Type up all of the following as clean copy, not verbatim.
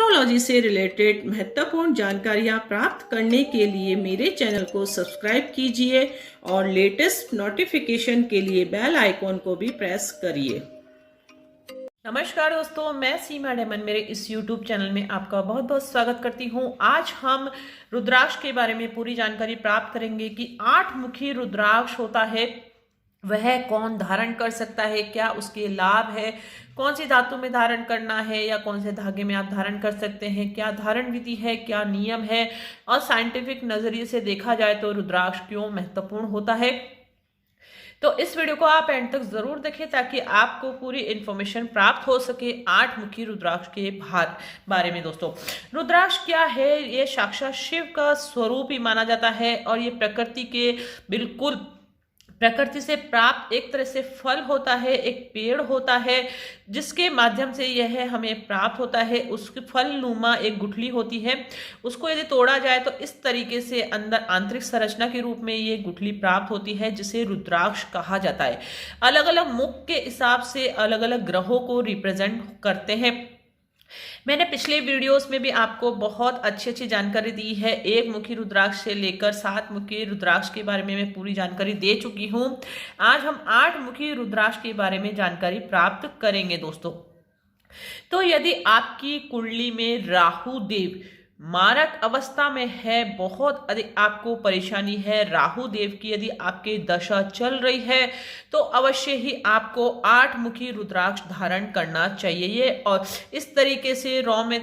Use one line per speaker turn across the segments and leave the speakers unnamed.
Astrology से related महत्वपूर्ण जानकारियाँ प्राप्त करने के लिए मेरे चैनल को सब्सक्राइब कीजिए और लेटेस्ट नोटिफिकेशन के लिए बेल आइकॉन को भी प्रेस करिए।
नमस्कार दोस्तों, मैं सीमा डेमन मेरे इस YouTube चैनल में आपका बहुत बहुत स्वागत करती हूँ। आज हम रुद्राक्ष के बारे में पूरी जानकारी प्राप्त करेंगे कि 8 मुखी रुद्राक्ष होता है, वह कौन धारण कर सकता है, क्या उसके लाभ है, कौन सी धातु में धारण करना है या कौन से धागे में आप धारण कर सकते हैं, क्या धारण विधि है, क्या नियम है, और साइंटिफिक नजरिए से देखा जाए तो रुद्राक्ष क्यों महत्वपूर्ण होता है। तो इस वीडियो को आप एंड तक जरूर देखें ताकि आपको पूरी इंफॉर्मेशन प्राप्त हो सके 8 मुखी रुद्राक्ष के बारे में। दोस्तों, रुद्राक्ष क्या है? ये साक्षात शिव का स्वरूप ही माना जाता है और ये प्रकृति से प्राप्त एक तरह से फल होता है, एक पेड़ होता है जिसके माध्यम से यह हमें प्राप्त होता है। उसकी फल नुमा एक गुठली होती है, उसको यदि तोड़ा जाए तो इस तरीके से अंदर आंतरिक संरचना के रूप में ये गुठली प्राप्त होती है जिसे रुद्राक्ष कहा जाता है। अलग अलग मुख के हिसाब से अलग अलग ग्रहों को रिप्रेजेंट करते हैं। मैंने पिछले वीडियोस में भी आपको बहुत अच्छी जानकारी दी है। 1 मुखी रुद्राक्ष से लेकर 7 मुखी रुद्राक्ष के बारे में मैं पूरी जानकारी दे चुकी हूं। आज हम 8 मुखी रुद्राक्ष के बारे में जानकारी प्राप्त करेंगे। दोस्तों, तो यदि आपकी कुंडली में राहु देव मारक अवस्था में है, बहुत अधिक आपको परेशानी है, राहु देव की यदि आपके दशा चल रही है तो अवश्य ही आपको 8 मुखी रुद्राक्ष धारण करना चाहिए। और इस तरीके से रॉ में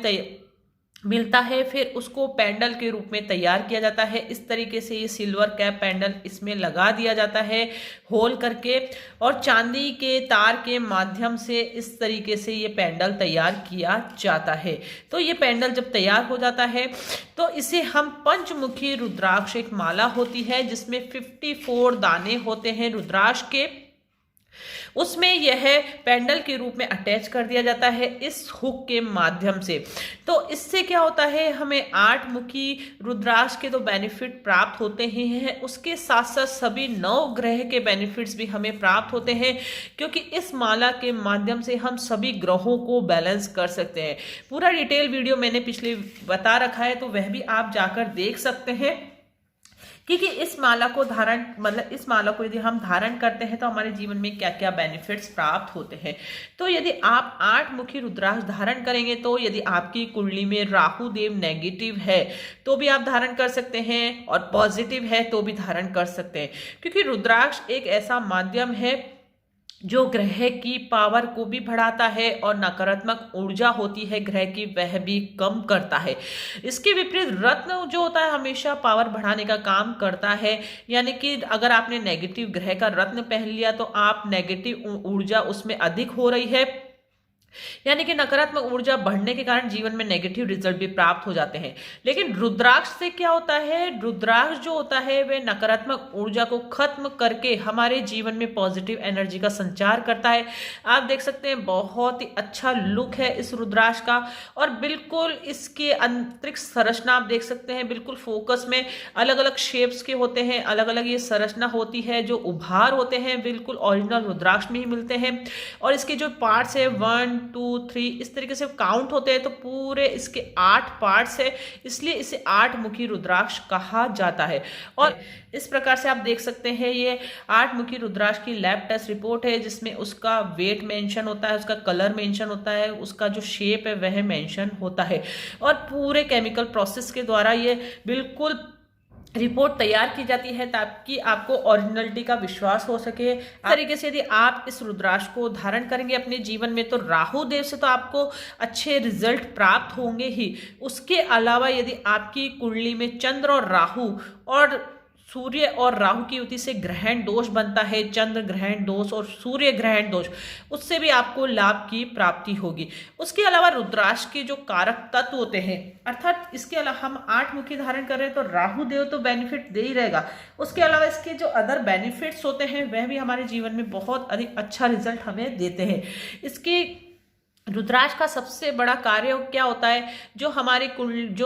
मिलता है, फिर उसको पैंडल के रूप में तैयार किया जाता है। इस तरीके से ये सिल्वर कैप पैंडल इसमें लगा दिया जाता है होल करके, और चांदी के तार के माध्यम से इस तरीके से ये पैंडल तैयार किया जाता है। तो ये पैंडल जब तैयार हो जाता है तो इसे हम पंचमुखी रुद्राक्ष, एक माला होती है जिसमें 54 दाने होते हैं रुद्राक्ष के, उसमें यह पैंडल के रूप में अटैच कर दिया जाता है इस हुक के माध्यम से। तो इससे क्या होता है, हमें 8 मुखी रुद्राक्ष के तो बेनिफिट प्राप्त होते ही हैं, उसके साथ साथ सभी 9 ग्रह के बेनिफिट्स भी हमें प्राप्त होते हैं, क्योंकि इस माला के माध्यम से हम सभी ग्रहों को बैलेंस कर सकते हैं। पूरा डिटेल वीडियो मैंने पिछले बता रखा है, तो वह भी आप जाकर देख सकते हैं। क्योंकि इस माला को यदि हम धारण करते हैं तो हमारे जीवन में क्या क्या बेनिफिट्स प्राप्त होते हैं। तो यदि आप 8 मुखी रुद्राक्ष धारण करेंगे तो यदि आपकी कुंडली में राहु देव नेगेटिव है तो भी आप धारण कर सकते हैं, और पॉजिटिव है तो भी धारण कर सकते हैं, क्योंकि रुद्राक्ष एक ऐसा माध्यम है जो ग्रह की पावर को भी बढ़ाता है और नकारात्मक ऊर्जा होती है ग्रह की, वह भी कम करता है। इसके विपरीत रत्न जो होता है हमेशा पावर बढ़ाने का काम करता है, यानी कि अगर आपने नेगेटिव ग्रह का रत्न पहन लिया तो आप नेगेटिव ऊर्जा उसमें अधिक हो रही है, यानी कि नकारात्मक ऊर्जा बढ़ने के कारण जीवन में नेगेटिव रिजल्ट भी प्राप्त हो जाते हैं। लेकिन रुद्राक्ष से क्या होता है, रुद्राक्ष जो होता है वह नकारात्मक ऊर्जा को खत्म करके हमारे जीवन में पॉजिटिव एनर्जी का संचार करता है। आप देख सकते हैं बहुत ही अच्छा लुक है इस रुद्राक्ष का, और बिल्कुल इसके आंतरिक संरचना आप देख सकते हैं, बिल्कुल फोकस में अलग अलग शेप्स के होते हैं, अलग अलग ये संरचना होती है, जो उभार होते हैं बिल्कुल ओरिजिनल रुद्राक्ष में ही मिलते हैं। और इसके जो पार्ट्स है 1 2 3 इस तरीके से काउंट होते हैं, तो पूरे इसके 8 पार्ट्स है, इसलिए इसे 8 मुखी रुद्राक्ष कहा जाता है। और इस प्रकार से आप देख सकते हैं ये 8 मुखी रुद्राक्ष की लैब टेस्ट रिपोर्ट है, जिसमें उसका वेट मेंशन होता है, उसका कलर मेंशन होता है, उसका जो शेप है वह मेंशन होता है, और पूरे केमिकल प्रोसेस के द्वारा ये बिल्कुल रिपोर्ट तैयार की जाती है ताकि आपको ओरिजिनलिटी का विश्वास हो सके। इस तरीके से यदि आप इस रुद्राक्ष को धारण करेंगे अपने जीवन में तो राहु देव से तो आपको अच्छे रिजल्ट प्राप्त होंगे ही। उसके अलावा यदि आपकी कुंडली में चंद्र और राहु और सूर्य और राहु की युति से ग्रहण दोष बनता है, चंद्र ग्रहण दोष और सूर्य ग्रहण दोष, उससे भी आपको लाभ की प्राप्ति होगी। उसके अलावा रुद्राक्ष के जो कारक तत्व होते हैं, अर्थात इसके अलावा हम 8 मुखी धारण कर रहे हैं तो राहु देव तो बेनिफिट दे ही रहेगा, उसके अलावा इसके जो अदर बेनिफिट्स होते हैं वह भी हमारे जीवन में बहुत अधिक अच्छा रिजल्ट हमें देते हैं। इसकी रुद्राक्ष का सबसे बड़ा कार्य क्या होता है, जो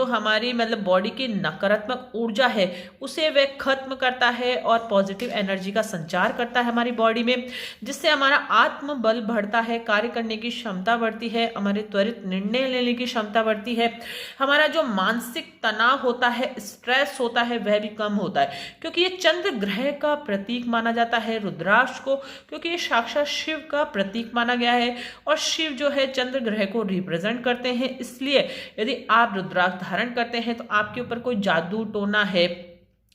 हमारी मतलब बॉडी की नकारात्मक ऊर्जा है उसे वह खत्म करता है और पॉजिटिव एनर्जी का संचार करता है हमारी बॉडी में, जिससे हमारा आत्मबल बढ़ता है, कार्य करने की क्षमता बढ़ती है, हमारे त्वरित निर्णय लेने की क्षमता बढ़ती है, हमारा जो मानसिक तनाव होता है, स्ट्रेस होता है, वह भी कम होता है। क्योंकि ये चंद्र ग्रह का प्रतीक माना जाता है रुद्राक्ष को, क्योंकि ये साक्षात शिव का प्रतीक माना गया है और शिव जो है चंद्र ग्रह को रिप्रेजेंट करते हैं। इसलिए यदि आप रुद्राक्ष धारण करते हैं तो आपके ऊपर कोई जादू टोना है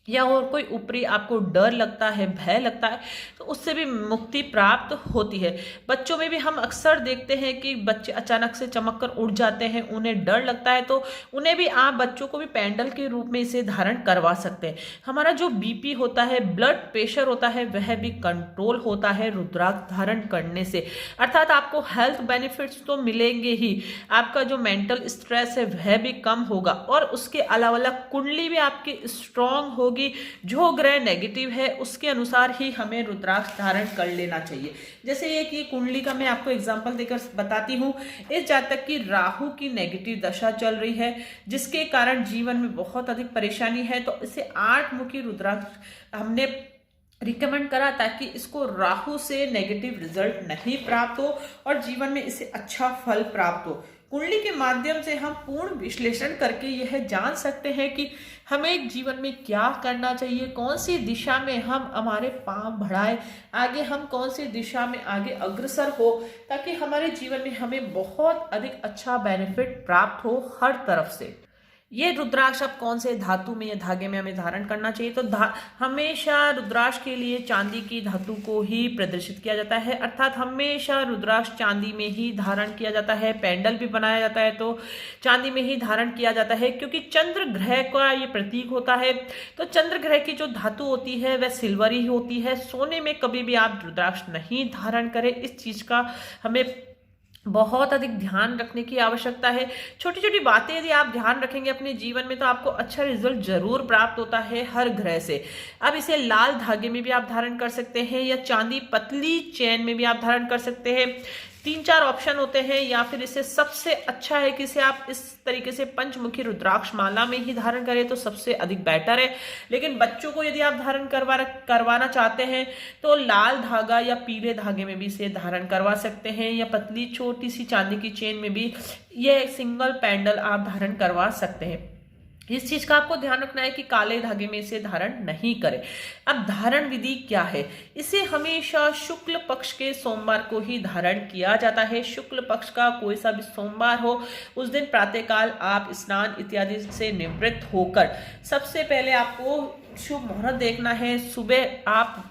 या और कोई ऊपरी आपको डर लगता है, भय लगता है, तो उससे भी मुक्ति प्राप्त होती है। बच्चों में भी हम अक्सर देखते हैं कि बच्चे अचानक से चमक कर उड़ जाते हैं, उन्हें डर लगता है, तो उन्हें भी आप बच्चों को भी पेंडल के रूप में इसे धारण करवा सकते हैं। हमारा जो बीपी होता है, ब्लड प्रेशर होता है, वह भी कंट्रोल होता है रुद्राक्ष धारण करने से। अर्थात आपको हेल्थ बेनिफिट्स तो मिलेंगे ही, आपका जो मेंटल स्ट्रेस है वह भी कम होगा और उसके अलावा कुंडली भी आपकी स्ट्रांग होगी। जो ग्रह नेगेटिव है उसके अनुसार ही हमें रुद्राक्ष धारण कर लेना चाहिए। जैसे ये कि कुंडली का मैं आपको एग्जांपल देकर बताती हूँ। इस जातक की राहु की नेगेटिव दशा चल रही है, जिसके कारण जीवन में बहुत अधिक परेशानी है, तो इसे 8 मुखी रुद्राक्ष हमने रिकमेंड करा ताकि इसको राहु से नेगेटिव रिजल्ट नहीं प्राप्त हो और जीवन में इसे अच्छा फल प्राप्त हो। कुंडली के माध्यम से हम पूर्ण विश्लेषण करके यह जान सकते हैं कि हमें जीवन में क्या करना चाहिए, कौन सी दिशा में हम हमारे पांव बढ़ाएं, आगे हम कौन सी दिशा में आगे अग्रसर हो, ताकि हमारे जीवन में हमें बहुत अधिक अच्छा बेनिफिट प्राप्त हो हर तरफ से। ये रुद्राक्ष अब कौन से धातु में या धागे में हमें धारण करना चाहिए, तो हमेशा रुद्राक्ष के लिए चांदी की धातु को ही प्रदर्शित किया जाता है, अर्थात हमेशा रुद्राक्ष चांदी में ही धारण किया जाता है। पेंडल भी बनाया जाता है तो चांदी में ही धारण किया जाता है, क्योंकि चंद्र ग्रह का ये प्रतीक होता है। तो चंद्र ग्रह की जो धातु होती है वह सिल्वर ही होती है। सोने में कभी भी आप रुद्राक्ष नहीं धारण करें, इस चीज का हमें बहुत अधिक ध्यान रखने की आवश्यकता है। छोटी छोटी बातें यदि आप ध्यान रखेंगे अपने जीवन में तो आपको अच्छा रिजल्ट जरूर प्राप्त होता है हर ग्रह से। अब इसे लाल धागे में भी आप धारण कर सकते हैं या चांदी पतली चेन में भी आप धारण कर सकते हैं। 3-4 ऑप्शन होते हैं, या फिर इसे सबसे अच्छा है कि इसे आप इस तरीके से पंचमुखी रुद्राक्ष माला में ही धारण करें तो सबसे अधिक बेटर है। लेकिन बच्चों को यदि आप धारण करवाना चाहते हैं तो लाल धागा या पीले धागे में भी इसे धारण करवा सकते हैं, या पतली छोटी सी चांदी की चेन में भी ये सिंगल पेंडल आप धारण करवा सकते हैं। इस चीज का आपको ध्यान रखना है कि काले धागे में इसे धारण नहीं करें। अब धारण विधि क्या है, इसे हमेशा शुक्ल पक्ष के सोमवार को ही धारण किया जाता है। शुक्ल पक्ष का कोई सा भी सोमवार हो, उस दिन प्रातःकाल आप स्नान इत्यादि से निवृत्त होकर सबसे पहले आपको शुभ मुहूर्त देखना है। सुबह आप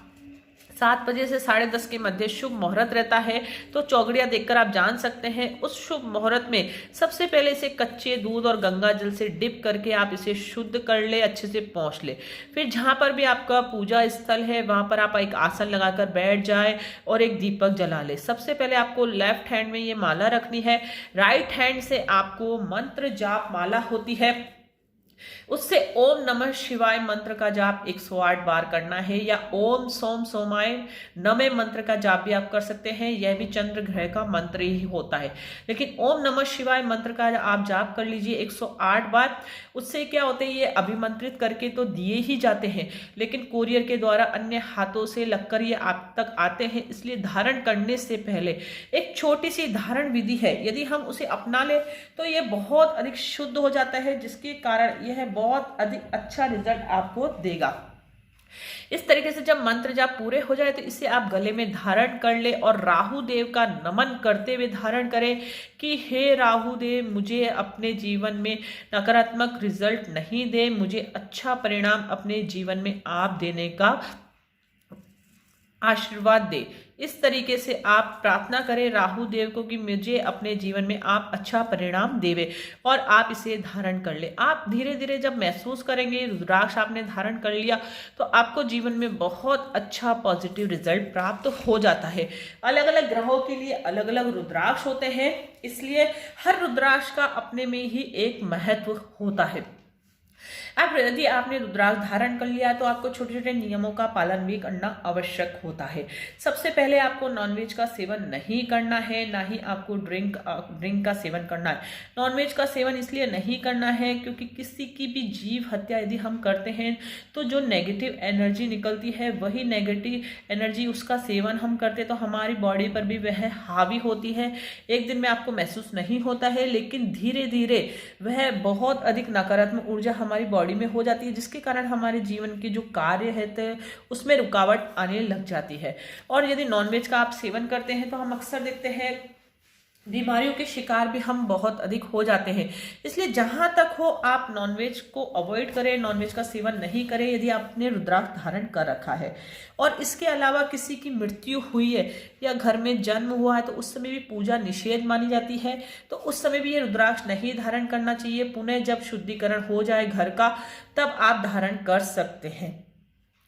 7 बजे से 10:30 के मध्य शुभ मुहूर्त रहता है, तो चौगड़िया देखकर आप जान सकते हैं। उस शुभ मुहूर्त में सबसे पहले इसे कच्चे दूध और गंगा जल से डिप करके आप इसे शुद्ध कर ले, अच्छे से पोंछ ले। फिर जहां पर भी आपका पूजा स्थल है वहां पर आप एक आसन लगाकर बैठ जाए और एक दीपक जला ले। सबसे पहले आपको लेफ्ट हैंड में ये माला रखनी है, राइट हैंड से आपको मंत्र जाप माला होती है, उससे ओम नमः शिवाय मंत्र का जाप 108 बार करना है, या ओम सोम सोमाय नमः मंत्र का जाप भी आप कर सकते हैं। यह भी चंद्र ग्रह का मंत्र ही होता है, लेकिन ओम नमः शिवाय मंत्र का आप जाप कर लीजिए 108 बार। उससे क्या होता है, ये अभिमंत्रित करके तो दिए ही जाते हैं, लेकिन कोरियर के द्वारा अन्य हाथों से लगकर ये आप तक आते हैं। इसलिए धारण करने से पहले एक छोटी सी धारण विधि है, यदि हम उसे अपना ले तो ये बहुत अधिक शुद्ध हो जाता है, जिसके कारण यह बहुत अधिक अच्छा रिजल्ट आपको देगा। इस तरीके से जब मंत्र जाप पूरे हो जाए तो इसे आप गले में धारण कर ले और राहु देव का नमन करते हुए धारण करें कि हे राहु देव, मुझे अपने जीवन में नकारात्मक रिजल्ट नहीं दे, मुझे अच्छा परिणाम अपने जीवन में आप देने का आशीर्वाद दे। इस तरीके से आप प्रार्थना करें राहु देव को कि मुझे अपने जीवन में आप अच्छा परिणाम देवे, और आप इसे धारण कर ले। आप धीरे धीरे जब महसूस करेंगे रुद्राक्ष आपने धारण कर लिया तो आपको जीवन में बहुत अच्छा पॉजिटिव रिजल्ट प्राप्त हो जाता है। अलग अलग ग्रहों के लिए अलग अलग रुद्राक्ष होते हैं, इसलिए हर रुद्राक्ष का अपने में ही एक महत्व होता है। अब यदि आपने रुद्राक्ष धारण कर लिया तो आपको छोटे छोटे नियमों का पालन भी करना आवश्यक होता है। सबसे पहले आपको नॉनवेज का सेवन नहीं करना है, ना ही आपको ड्रिंक का सेवन करना है। नॉनवेज का सेवन इसलिए नहीं करना है क्योंकि किसी की भी जीव हत्या यदि हम करते हैं तो जो नेगेटिव एनर्जी निकलती है, वही नेगेटिव एनर्जी उसका सेवन हम करते तो हमारी बॉडी पर भी वह हावी होती है। एक दिन में आपको महसूस नहीं होता है, लेकिन धीरे धीरे वह बहुत अधिक नकारात्मक ऊर्जा हमारी बॉडी में हो जाती है, जिसके कारण हमारे जीवन के जो कार्य है उसमें रुकावट आने लग जाती है। और यदि नॉनवेज का आप सेवन करते हैं तो हम अक्सर देखते हैं बीमारियों के शिकार भी हम बहुत अधिक हो जाते हैं। इसलिए जहां तक हो आप नॉनवेज को अवॉइड करें, नॉनवेज का सेवन नहीं करें यदि आपने रुद्राक्ष धारण कर रखा है। और इसके अलावा किसी की मृत्यु हुई है या घर में जन्म हुआ है तो उस समय भी पूजा निषेध मानी जाती है, तो उस समय भी ये रुद्राक्ष नहीं धारण करना चाहिए। पुनः जब शुद्धिकरण हो जाए घर का तब आप धारण कर सकते हैं।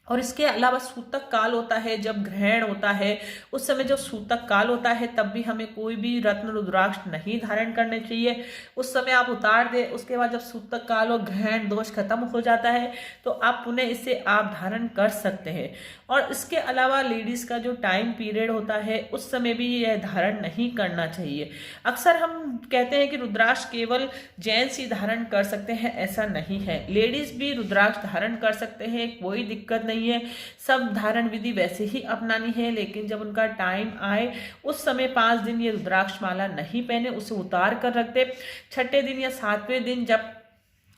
और इसके अलावा सूतक काल होता है, जब ग्रहण होता है उस समय जो सूतक काल होता है तब भी हमें कोई भी रत्न रुद्राक्ष नहीं धारण करने चाहिए। उस समय आप उतार दें, उसके बाद जब सूतक काल और ग्रहण दोष खत्म हो जाता है तो आप पुनः इसे आप धारण कर सकते हैं। और इसके अलावा लेडीज का जो टाइम पीरियड होता है उस समय भी यह धारण नहीं करना चाहिए। अक्सर हम कहते हैं कि रुद्राक्ष केवल जेंट्स ही धारण कर सकते हैं, ऐसा नहीं है। लेडीज भी रुद्राक्ष धारण कर सकते हैं, कोई दिक्कत नहीं है। सब धारण विधि वैसे ही अपनानी है, लेकिन जब उनका टाइम आए उस समय 5 दिन ये रुद्राक्ष माला नहीं पहने, उसे उतार कर रख दे। छठे दिन या 7वें दिन जब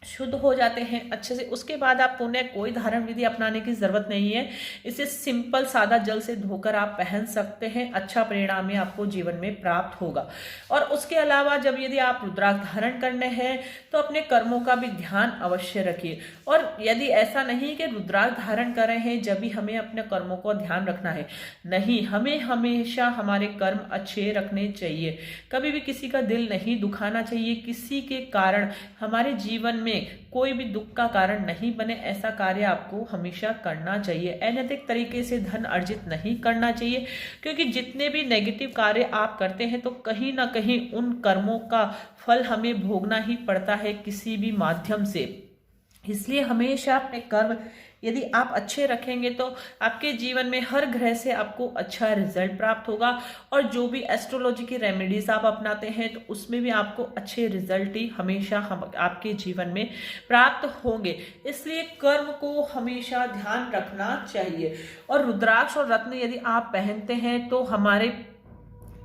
शुद्ध हो जाते हैं अच्छे से, उसके बाद आप पुनः कोई धारण विधि अपनाने की जरूरत नहीं है। इसे सिंपल सादा जल से धोकर आप पहन सकते हैं। अच्छा परिणाम ही आपको जीवन में प्राप्त होगा। और उसके अलावा जब यदि आप रुद्राक्ष धारण करने हैं तो अपने कर्मों का भी ध्यान अवश्य रखिए। और यदि ऐसा नहीं कि रुद्राक्ष धारण कर रहे हैं जब भी हमें अपने कर्मों को ध्यान रखना है, नहीं, हमें हमेशा हमारे कर्म अच्छे रखने चाहिए। कभी भी किसी का दिल नहीं दुखाना चाहिए, किसी के कारण हमारे जीवन में कोई भी दुख का कारण नहीं बने, ऐसा कार्य आपको हमेशा करना चाहिए। अनैतिक तरीके से धन अर्जित नहीं करना चाहिए, क्योंकि जितने भी नेगेटिव कार्य आप करते हैं तो कहीं ना कहीं उन कर्मों का फल हमें भोगना ही पड़ता है किसी भी माध्यम से। इसलिए हमेशा अपने कर्म यदि आप अच्छे रखेंगे तो आपके जीवन में हर ग्रह से आपको अच्छा रिजल्ट प्राप्त होगा। और जो भी एस्ट्रोलॉजी की रेमेडीज आप अपनाते हैं तो उसमें भी आपको अच्छे रिजल्ट ही हमेशा आपके जीवन में प्राप्त होंगे। इसलिए कर्म को हमेशा ध्यान रखना चाहिए। और रुद्राक्ष और रत्न यदि आप पहनते हैं तो हमारे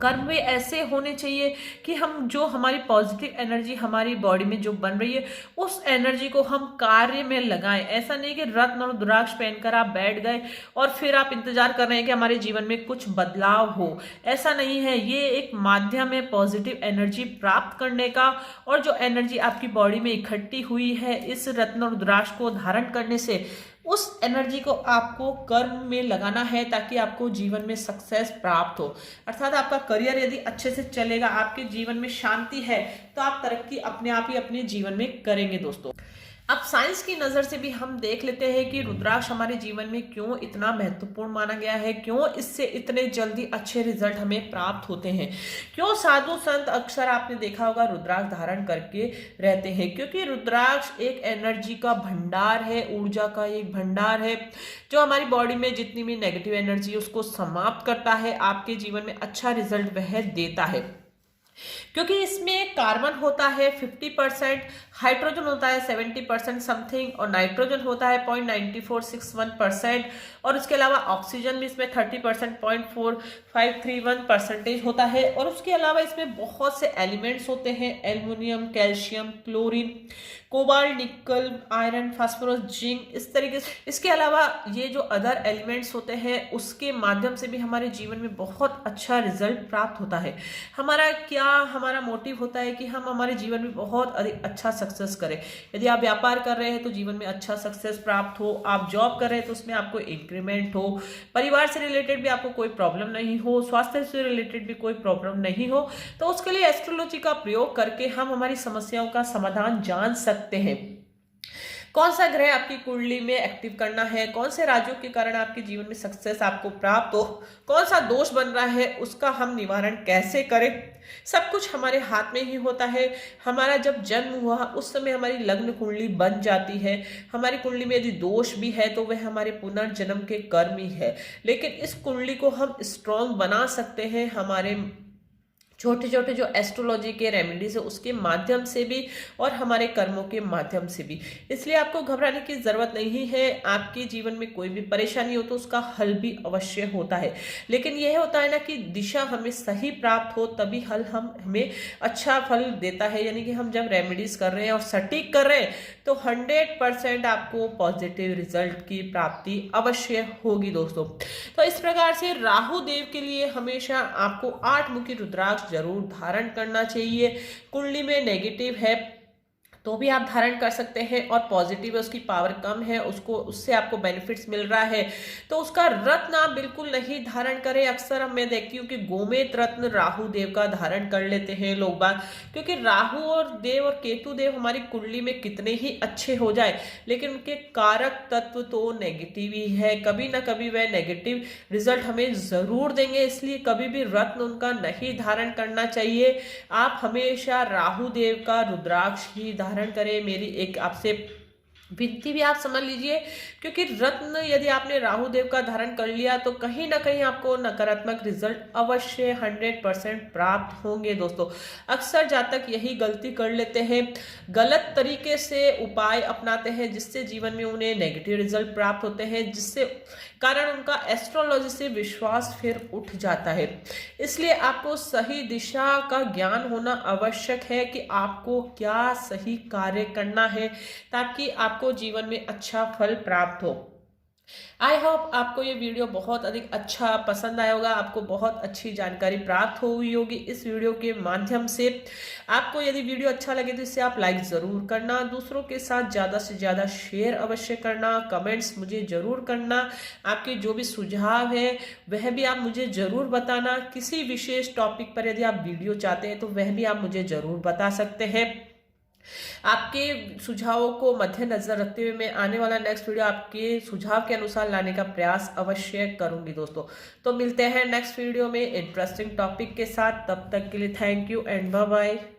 कर्म भी ऐसे होने चाहिए कि हम जो हमारी पॉजिटिव एनर्जी हमारी बॉडी में जो बन रही है उस एनर्जी को हम कार्य में लगाएं। ऐसा नहीं कि रत्न और रुद्राक्ष पहनकर आप बैठ गए और फिर आप इंतजार कर रहे हैं कि हमारे जीवन में कुछ बदलाव हो। ऐसा नहीं है। ये एक माध्यम है पॉजिटिव एनर्जी प्राप्त करने का। और जो एनर्जी आपकी बॉडी में इकट्ठी हुई है इस रत्न और रुद्राक्ष को धारण करने से, उस एनर्जी को आपको कर्म में लगाना है ताकि आपको जीवन में सक्सेस प्राप्त हो। अर्थात आपका करियर यदि अच्छे से चलेगा, आपके जीवन में शांति है, तो आप तरक्की अपने आप ही अपने जीवन में करेंगे दोस्तों। अब साइंस की नज़र से भी हम देख लेते हैं कि रुद्राक्ष हमारे जीवन में क्यों इतना महत्वपूर्ण माना गया है, क्यों इससे इतने जल्दी अच्छे रिजल्ट हमें प्राप्त होते हैं, क्यों साधु संत अक्सर आपने देखा होगा रुद्राक्ष धारण करके रहते हैं। क्योंकि रुद्राक्ष एक एनर्जी का भंडार है, ऊर्जा का एक भंडार है जो हमारी बॉडी में जितनी भी नेगेटिव एनर्जी है उसको समाप्त करता है, आपके जीवन में अच्छा रिजल्ट वह देता है। क्योंकि इसमें कार्बन होता है 50%, हाइड्रोजन होता है 70% समथिंग, और नाइट्रोजन होता है 0.9461%, और इसके अलावा ऑक्सीजन भी इसमें 30% 0.4531% होता है। और उसके अलावा इसमें बहुत से एलिमेंट्स होते हैं, एल्युमिनियम, कैल्शियम, क्लोरीन, कोबाल्ट, निकल, आयरन, फास्फोरस, जिंक, इस तरीके से। इसके अलावा ये जो अदर एलिमेंट्स होते हैं उसके माध्यम से भी हमारे जीवन में बहुत अच्छा रिजल्ट प्राप्त होता है। हमारा मोटिव होता है कि हम हमारे जीवन में बहुत अधिक अच्छा सक्सेस करें। यदि आप व्यापार कर रहे हैं तो जीवन में अच्छा सक्सेस प्राप्त हो, आप जॉब कर रहे हैं तो उसमें आपको इंक्रीमेंट हो, परिवार से रिलेटेड भी आपको कोई प्रॉब्लम नहीं हो, स्वास्थ्य से रिलेटेड भी कोई प्रॉब्लम नहीं हो, तो उसके लिए एस्ट्रोलॉजी का प्रयोग करके हम हमारी समस्याओं का समाधान जान सकते हैं। कौन सा ग्रह आपकी कुंडली में एक्टिव करना है, कौन से राज्यों के कारण आपके जीवन में सक्सेस आपको प्राप्त हो, कौन सा दोष बन रहा है, उसका हम निवारण कैसे करें, सब कुछ हमारे हाथ में ही होता है। हमारा जब जन्म हुआ उस समय हमारी लग्न कुंडली बन जाती है। हमारी कुंडली में यदि दोष भी है तो वह हमारे पुनर्जन्म के कर्म ही है, लेकिन इस कुंडली को हम स्ट्रॉन्ग बना सकते हैं हमारे छोटे छोटे जो एस्ट्रोलॉजी के रेमेडीज है उसके माध्यम से भी और हमारे कर्मों के माध्यम से भी। इसलिए आपको घबराने की जरूरत नहीं है। आपके जीवन में कोई भी परेशानी हो तो उसका हल भी अवश्य होता है, लेकिन यह होता है ना कि दिशा हमें सही प्राप्त हो तभी हल हमें अच्छा फल देता है। यानी कि हम जब रेमेडीज कर रहे हैं और सटीक कर रहे हैं तो 100% आपको पॉजिटिव रिजल्ट की प्राप्ति अवश्य होगी दोस्तों। तो इस प्रकार से राहु देव के लिए हमेशा आपको 8 मुखी रुद्राक्ष जरूर धारण करना चाहिए। कुंडली में नेगेटिव है तो भी आप धारण कर सकते हैं, और पॉजिटिव है उसकी पावर कम है, उससे आपको बेनिफिट्स मिल रहा है तो उसका रत्न आप बिल्कुल नहीं धारण करें। अक्सर मैं देखती हूँ कि गोमेत रत्न राहु देव का धारण कर लेते हैं लोग बाग, क्योंकि राहु और देव और केतु देव हमारी कुंडली में कितने ही अच्छे हो जाए लेकिन उनके कारक तत्व तो नेगेटिव ही है। कभी ना कभी वह नेगेटिव रिजल्ट हमें जरूर देंगे, इसलिए कभी भी रत्न उनका नहीं धारण करना चाहिए। आप हमेशा राहु देव का रुद्राक्ष ही धारण करें। मेरी एक आपसे विनती भी आप समझ लीजिए, क्योंकि रत्न यदि आपने राहु देव का धारण कर लिया तो कहीं ना कहीं आपको नकारात्मक रिजल्ट अवश्य 100% प्राप्त होंगे दोस्तों। अक्सर जातक यही गलती कर लेते हैं, गलत तरीके से उपाय अपनाते हैं जिससे जीवन में उन्हें नेगेटिव रिजल्ट प्राप्त होते हैं, जिससे कारण उनका एस्ट्रोलॉजी से विश्वास फिर उठ जाता है। इसलिए आपको सही दिशा का ज्ञान होना आवश्यक है कि आपको क्या सही कार्य करना है ताकि आपको जीवन में अच्छा फल प्राप्त हो। आई होप आपको ये वीडियो बहुत अधिक अच्छा पसंद आया होगा, आपको बहुत अच्छी जानकारी प्राप्त हुई होगी इस वीडियो के माध्यम से। आपको यदि वीडियो अच्छा लगे तो इसे आप लाइक जरूर करना, दूसरों के साथ ज़्यादा से ज़्यादा शेयर अवश्य करना, कमेंट्स मुझे जरूर करना, आपके जो भी सुझाव है वह भी आप मुझे जरूर बताना। किसी विशेष टॉपिक पर यदि आप वीडियो चाहते हैं तो वह भी आप मुझे जरूर बता सकते हैं। आपके सुझावों को मद्देनजर रखते हुए मैं आने वाला नेक्स्ट वीडियो आपके सुझाव के अनुसार लाने का प्रयास अवश्य करूंगी दोस्तों। तो मिलते हैं नेक्स्ट वीडियो में इंटरेस्टिंग टॉपिक के साथ, तब तक के लिए thank you and bye bye.